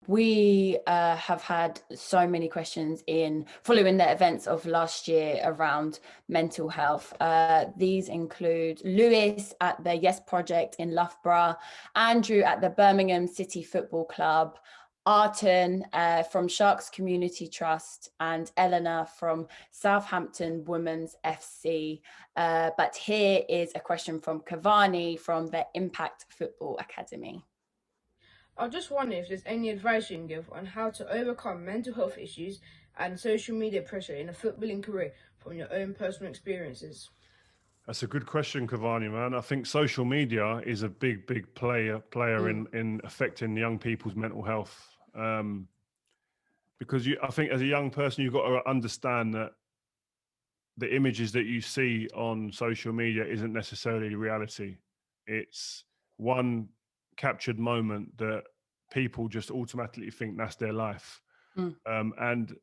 We have had so many questions in following the events of last year around mental health. These include Lewis at the Yes Project in Loughborough, Andrew at the Birmingham City Football Club, Arton from Sharks Community Trust, and Eleanor from Southampton Women's FC. But here is a question from Cavani from the Impact Football Academy. I just wonder if there's any advice you can give on how to overcome mental health issues and social media pressure in a footballing career from your own personal experiences. That's a good question, Cavani, man. I think social media is a big player in affecting young people's mental health. Because I think as a young person, you've got to understand that the images that you see on social media isn't necessarily reality. It's one captured moment that people just automatically think that's their life. And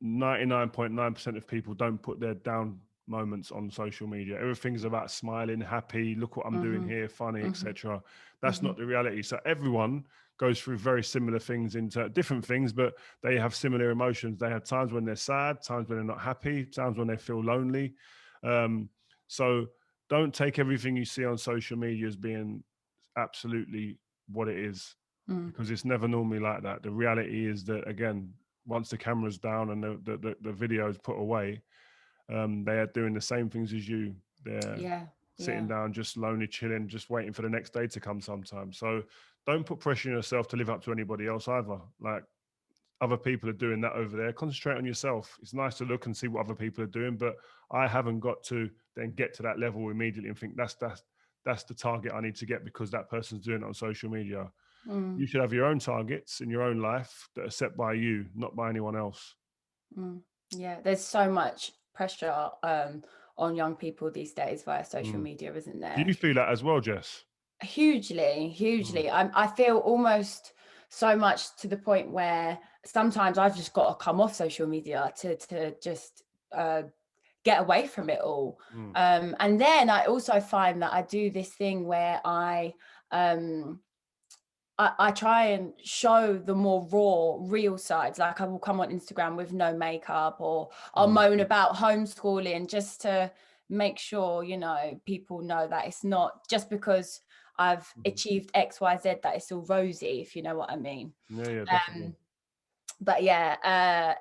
99.9% of people don't put their down moments on social media. Everything's about smiling, happy, look what I'm doing here, funny, etc. That's not the reality. So everyone goes through very similar things, into different things, but they have similar emotions. They have times when they're sad, times when they're not happy, times when they feel lonely. So don't take everything you see on social media as being absolutely what it is, because it's never normally like that. The reality is that, again, once the camera's down and the video is put away, they are doing the same things as you. They're sitting down, just lonely, chilling, just waiting for the next day to come sometimes. So don't put pressure on yourself to live up to anybody else either. Like, other people are doing that over there. Concentrate on yourself. It's nice to look and see what other people are doing, but I haven't got to then get to that level immediately and think that's the target I need to get because that person's doing it on social media. You should have your own targets in your own life that are set by you, not by anyone else. Yeah, there's so much pressure on young people these days via social media, isn't there? Do you feel that as well, Jess? Hugely. I feel almost so much to the point where sometimes I've just got to come off social media to just get away from it all. And then I also find that I do this thing where I try and show the more raw, real sides. Like I will come on Instagram with no makeup, or I'll moan about homeschooling just to make sure, people know that it's not just because I've achieved X, Y, Z that it's all rosy, if you know what I mean. Yeah, definitely. But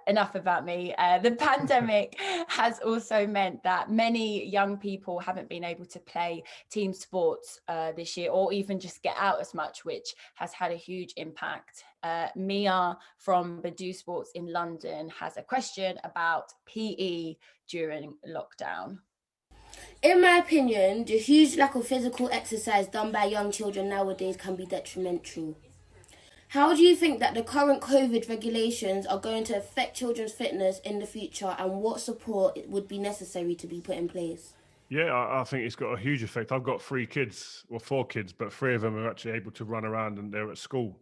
enough about me. The pandemic has also meant that many young people haven't been able to play team sports this year, or even just get out as much, which has had a huge impact. Mia from Badu Sports in London has a question about PE during lockdown. In my opinion, the huge lack of physical exercise done by young children nowadays can be detrimental. How do you think that the current COVID regulations are going to affect children's fitness in the future, and what support would be necessary to be put in place? Yeah, I think it's got a huge effect. I've got 4 kids, but 3 of them are actually able to run around and they're at school.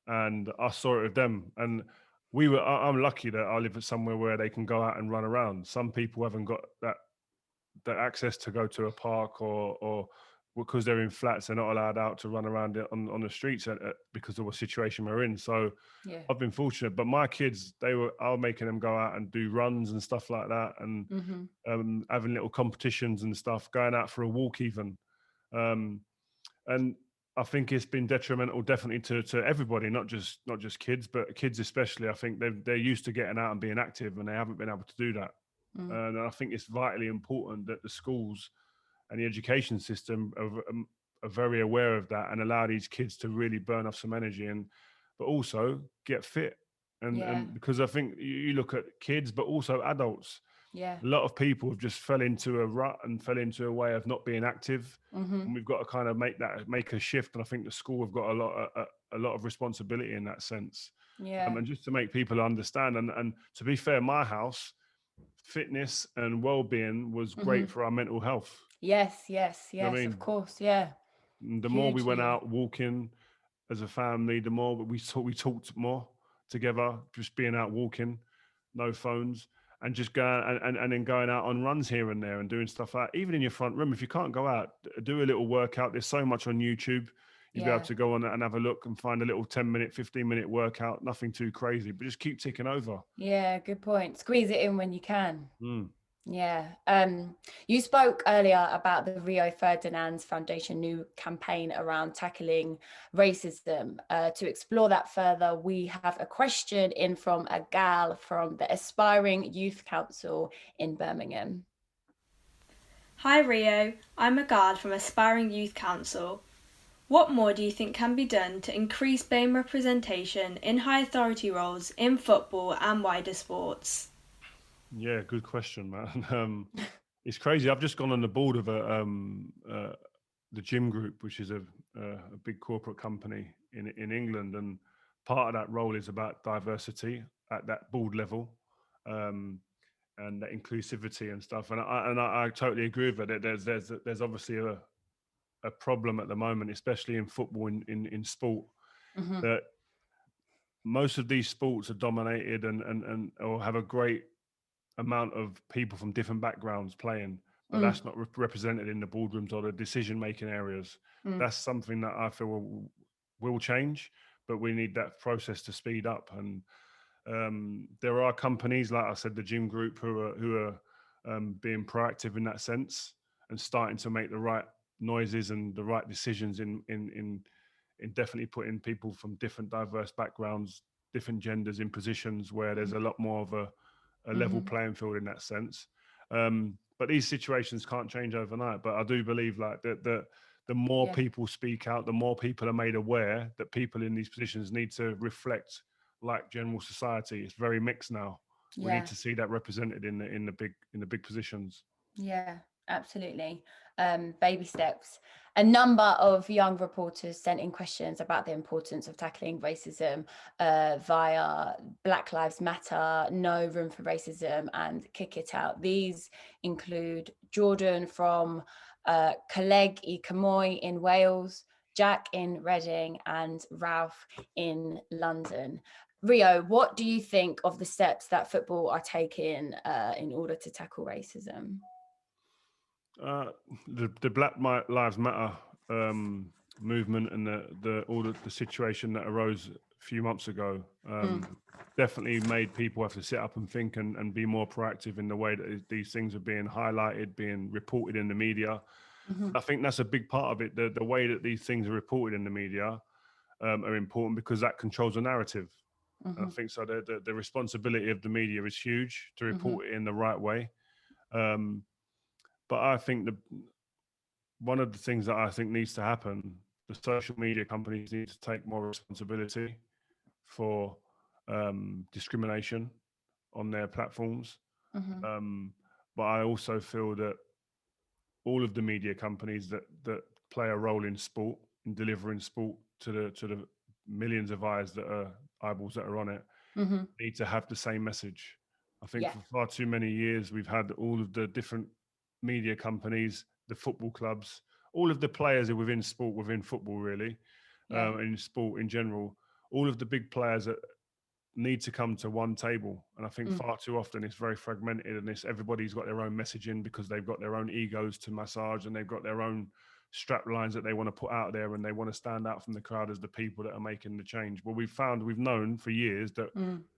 And I saw it with them. And I'm lucky that I live somewhere where they can go out and run around. Some people haven't got that access to go to a park, or because they're in flats, they're not allowed out to run around on the streets because of the situation we're in. So I've been fortunate, but my kids, I was making them go out and do runs and stuff like that, and having little competitions and stuff, going out for a walk even. And I think it's been detrimental definitely to everybody, not just kids, but kids especially. I think they're used to getting out and being active, and they haven't been able to do that. And I think it's vitally important that the schools and the education system are very aware of that and allow these kids to really burn off some energy, but also get fit. And because I think you look at kids, but also adults. A lot of people have just fell into a rut and fell into a way of not being active. And we've got to kind of make a shift. And I think the school have got a lot of responsibility in that sense. And just to make people understand. And to be fair, my house, fitness and well-being was great for our mental health. Yes, you know I mean? Of course, yeah. And the more we went out walking as a family, the more we talked more together, just being out walking, no phones, and just going and then going out on runs here and there and doing stuff like that. Even in your front room, if you can't go out, do a little workout. There's so much on YouTube. You'll be able to go on and have a look and find a little 10-minute, 15-minute workout, nothing too crazy, but just keep ticking over. Yeah, good point. Squeeze it in when you can. Mm. Yeah. You spoke earlier about the Rio Ferdinand Foundation new campaign around tackling racism. To explore that further, we have a question in from a gal from the Aspiring Youth Council in Birmingham. Hi Rio, I'm a gal from Aspiring Youth Council. What more do you think can be done to increase BAME representation in high authority roles in football and wider sports? Yeah, good question, man. It's crazy. I've just gone on the board of the Gym Group, which is a big corporate company in England, and part of that role is about diversity at that board level, and that inclusivity and stuff. And I totally agree with it. There's obviously a problem at the moment, especially in football, in sport, that most of these sports are dominated and or have a great amount of people from different backgrounds playing, but that's not represented in the boardrooms or the decision-making areas. That's something that I feel will change, but we need that process to speed up. And there are companies, like I said, the Gym Group, who are being proactive in that sense and starting to make the right noises and the right decisions in definitely putting people from different diverse backgrounds, different genders in positions where there's a lot more of a level playing field in that sense. But these situations can't change overnight. But I do believe like that the more people speak out, the more people are made aware that people in these positions need to reflect like general society. It's very mixed now. We need to see that represented in the big positions. Yeah, absolutely. Baby steps. A number of young reporters sent in questions about the importance of tackling racism via Black Lives Matter, No Room for Racism, and Kick It Out. These include Jordan from Coleg y Cymoedd in Wales, Jack in Reading, and Ralph in London. Rio, what do you think of the steps that football are taking in order to tackle racism? The Black Lives Matter movement and the situation that arose a few months ago definitely made people have to sit up and think and be more proactive in the way that these things are being highlighted, being reported in the media. I think that's a big part of it. The way that these things are reported in the media are important because that controls the narrative. And I think so. The responsibility of the media is huge to report it in the right way. But I think one of the things that I think needs to happen, the social media companies need to take more responsibility for discrimination on their platforms. But I also feel that all of the media companies that play a role in sport, in delivering sport to the millions of eyeballs that are on it, need to have the same message. I think for far too many years we've had all of the different media companies, the football clubs, all of the players within sport, within football really, in sport in general, all of the big players that need to come to one table. And I think far too often it's very fragmented and everybody's got their own messaging because they've got their own egos to massage and they've got their own strap lines that they want to put out there and they want to stand out from the crowd as the people that are making the change. Well, we've known for years that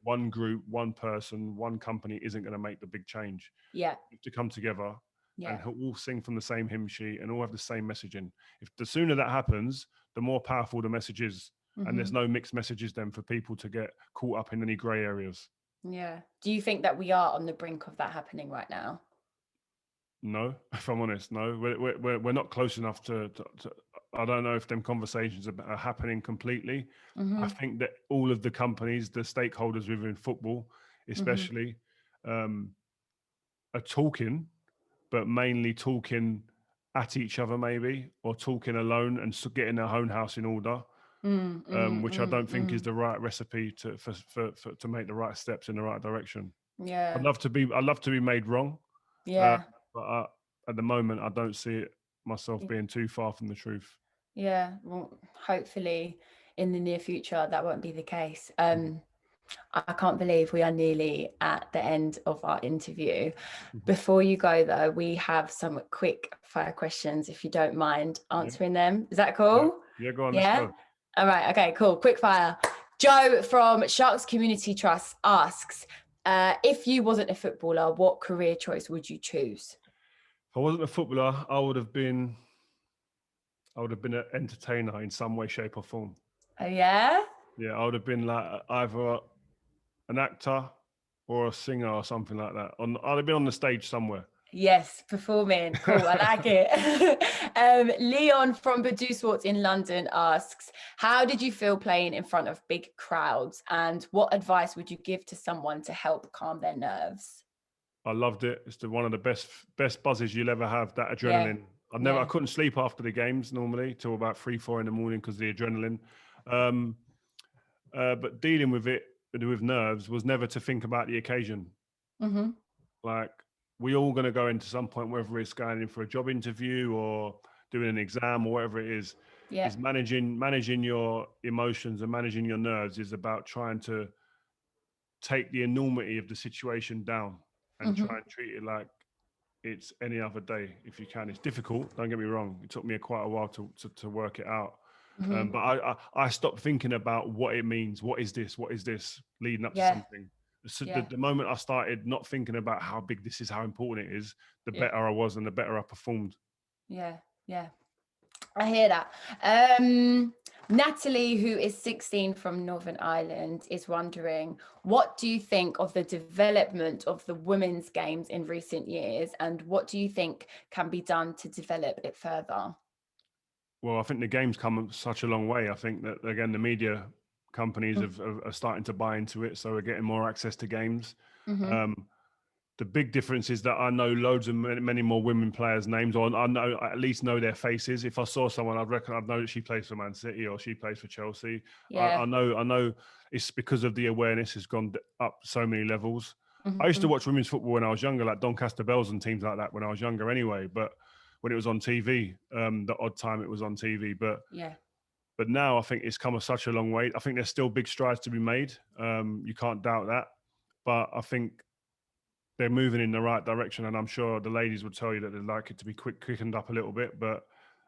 one group, one person, one company isn't going to make the big change. Yeah. We have to come together and all sing from the same hymn sheet and all have the same messaging. If the sooner that happens, the more powerful the message is. And there's no mixed messages then for people to get caught up in any grey areas. Yeah. Do you think that we are on the brink of that happening right now? No, if I'm honest, no. We're not close enough to I don't know if them conversations are happening completely. I think that all of the companies, the stakeholders within football, especially, are talking, but mainly talking at each other maybe, or talking alone and getting their own house in order. Which I don't think is the right recipe to make the right steps in the right direction. Yeah, I'd love to be made wrong. Yeah, but at the moment, I don't see it myself being too far from the truth. Yeah, well, hopefully in the near future that won't be the case. I can't believe we are nearly at the end of our interview. Before you go though, we have some quick fire questions if you don't mind answering them. Is that cool? Yeah, go on, let's Yeah. go. All right. Okay, cool. Quick fire. Joe from Sharks Community Trust asks, if you wasn't a footballer, what career choice would you choose? If I wasn't a footballer, I would have been an entertainer in some way, shape, or form. Oh, yeah? Yeah, I would have been like either an actor or a singer or something like that. I'd have been on the stage somewhere. Yes, performing. Cool, I like it. Leon from Badu Sports in London asks, how did you feel playing in front of big crowds? And what advice would you give to someone to help calm their nerves? I loved it. It's one of the best buzzes you'll ever have. That Yeah. adrenaline. I couldn't sleep after the games normally till about 3-4 in the morning because of the adrenaline. But dealing with it with nerves was never to think about the occasion. Mm-hmm. Like we all going to go into some point, whether it's going in for a job interview or doing an exam or whatever it is. Yeah. Is managing your emotions and managing your nerves is about trying to take the enormity of the situation down and try and treat it like it's any other day if you can. It's difficult, don't get me wrong. It took me quite a while to work it out. But I stopped thinking about what it means. What is this leading up to something? So the moment I started not thinking about how big this is, how important it is, the better I was and the better I performed. Yeah, I hear that. Natalie, who is 16 from Northern Ireland, is wondering, what do you think of the development of the women's games in recent years, and what do you think can be done to develop it further? Well, I think the game's come such a long way. I think that, again, the media companies are starting to buy into it, so we're getting more access to games. The big difference is that I know loads of many more women players' names, or I at least know their faces. If I saw someone, I'd know that she plays for Man City or she plays for Chelsea. I know it's because of the awareness has gone up so many levels. I used to watch women's football when I was younger, like Doncaster Bells and teams like that when I was younger anyway. But when it was on TV, the odd time it was on TV. But now I think it's come such a long way. I think there's still big strides to be made. You can't doubt that. But I think they're moving in the right direction, and I'm sure the ladies would tell you that they'd like it to be quickened up a little bit, but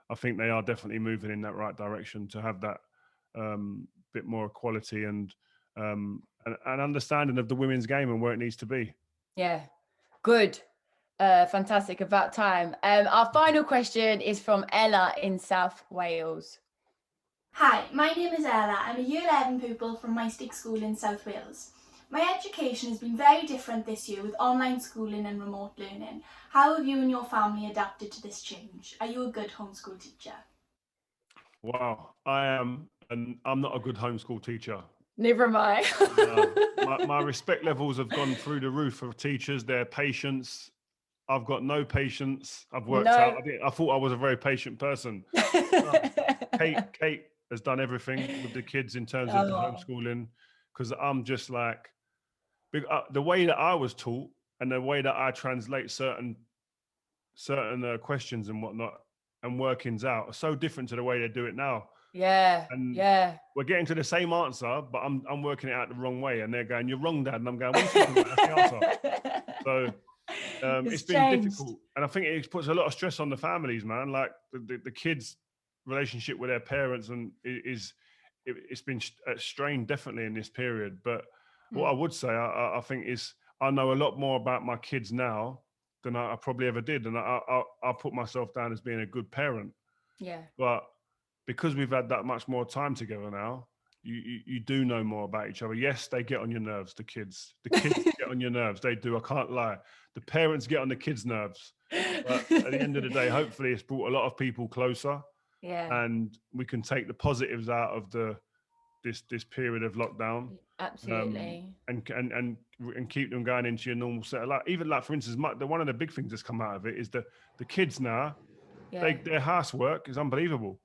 I think they are definitely moving in that right direction to have that bit more equality and an understanding of the women's game and where it needs to be. Yeah, good. Fantastic. About time. Our final question is from Ella in South Wales. Hi, my name is Ella. I'm a Year 11 pupil from Maesteg School in South Wales. My education has been very different this year with online schooling and remote learning. How have you and your family adapted to this change? Are you a good homeschool teacher? Wow, I am, and I'm not a good homeschool teacher. Never am I. My respect levels have gone through the roof for teachers, their patience. I've got no patience. I've worked out. I thought I was a very patient person. Kate has done everything with the kids in terms of the homeschooling, because I'm just like, the way that I was taught and the way that I translate certain questions and whatnot and workings out are so different to the way they do it now. We're getting to the same answer, but I'm working it out the wrong way, and they're going, "You're wrong, Dad," and I'm going, "What are you talking about? That's the answer." So it's been difficult, and I think it puts a lot of stress on the families, man. Like the kids' relationship with their parents, and it's been strained definitely in this period. But what I would say, I think is I know a lot more about my kids now than I probably ever did, and I put myself down as being a good parent. Yeah. But because we've had that much more time together now, you do know more about each other. Yes, they get on your nerves, the kids. The kids get on your nerves. They do. I can't lie. The parents get on the kids' nerves. But at the end of the day, hopefully it's brought a lot of people closer. Yeah. And we can take the positives out of this period of lockdown. Absolutely. And keep them going into your normal set of life. Even like, for instance, one of the big things that's come out of it is the kids now, their housework is unbelievable.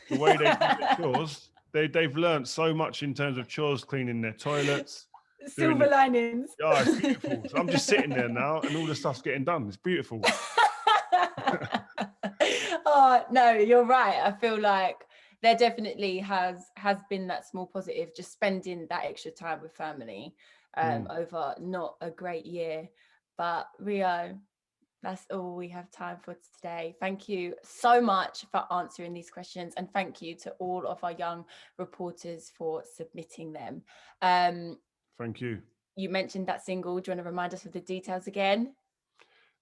The way they do their chores, they've learned so much in terms of chores, cleaning their toilets. Silver linings. Oh, it's beautiful. So I'm just sitting there now and all the stuff's getting done. It's beautiful. Oh, no, you're right. I feel like there definitely has been that small positive, just spending that extra time with family over not a great year. But Rio, That's all we have time for today. Thank you so much for answering these questions, and thank you to all of our young reporters for submitting them. Thank you. You mentioned that single. Do you want to remind us of the details again?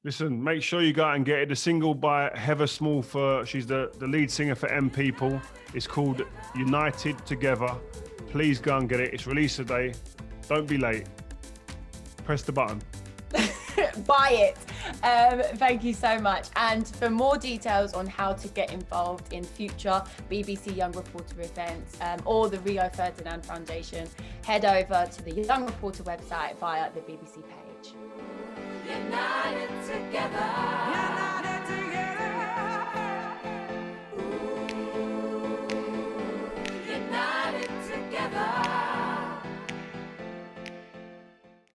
Listen, make sure you go out and get it. The single by Heather Small, she's the lead singer for M People. It's called United Together. Please go and get it. It's release today. Don't be late. Press the button. Buy it. Thank you so much. And for more details on how to get involved in future BBC Young Reporter events or the Rio Ferdinand Foundation, head over to the Young Reporter website via the BBC page. United together.